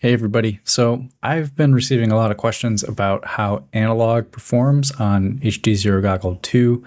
Hey everybody. So I've been receiving a lot of questions about how analog performs on HDZero Goggle 2.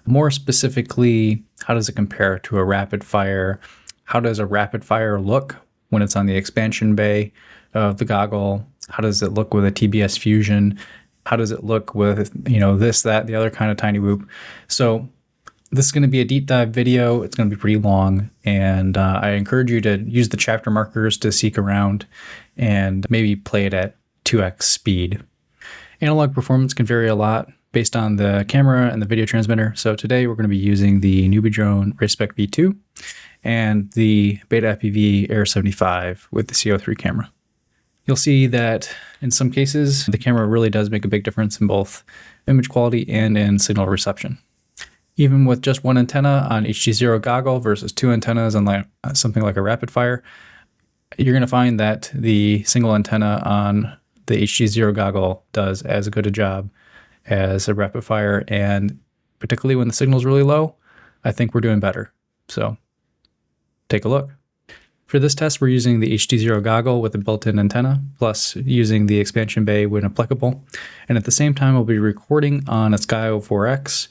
More specifically, how does it compare to a RapidFire? How does a RapidFire look when it's on the expansion bay of the goggle? How does it look with a TBS Fusion? How does it look with, this, that, the other kind of tiny whoop? So this is going to be a deep dive video. It's going to be pretty long, and I encourage you to use the chapter markers to seek around and maybe play it at 2x speed. Analog performance can vary a lot based on the camera and the video transmitter. So today we're going to be using the NewBeeDrone Racespec V2 and the BetaFPV Air 75 with the CO3 camera. You'll see that in some cases, the camera really does make a big difference in both image quality and in signal reception. Even with just one antenna on HDZero Goggle versus two antennas on something like a RapidFire, you're going to find that the single antenna on the HDZero Goggle does as good a job as a RapidFire, and particularly when the signal is really low, I think we're doing better. So take a look. For this test, we're using the HDZero Goggle with a built-in antenna, plus using the expansion bay when applicable. And at the same time, we'll be recording on a Skyzone 4X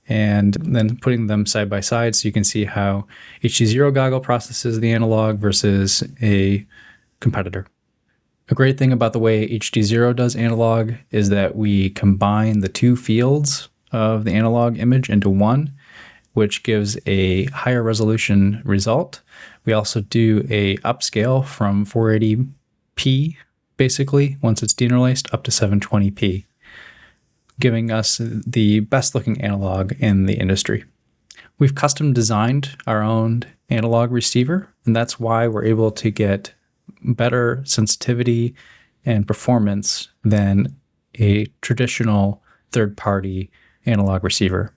and then putting them side by side so you can see how HDZero Goggle processes the analog versus a competitor. A great thing about the way HDZero does analog is that we combine the two fields of the analog image into one, which gives a higher resolution result. We also do a upscale from 480p, basically, once it's deinterlaced, up to 720p. Giving us the best looking analog in the industry. We've custom designed our own analog receiver, and that's why we're able to get better sensitivity and performance than a traditional third-party analog receiver.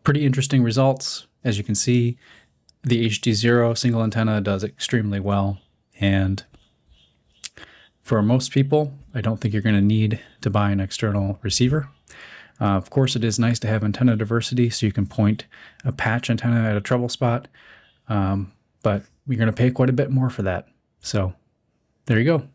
Pretty interesting results. As you can see, the HDZero single antenna does extremely well. And for most people, I don't think you're going to need to buy an external receiver. Of course, it is nice to have antenna diversity so you can point a patch antenna at a trouble spot, but you're going to pay quite a bit more for that. So there you go.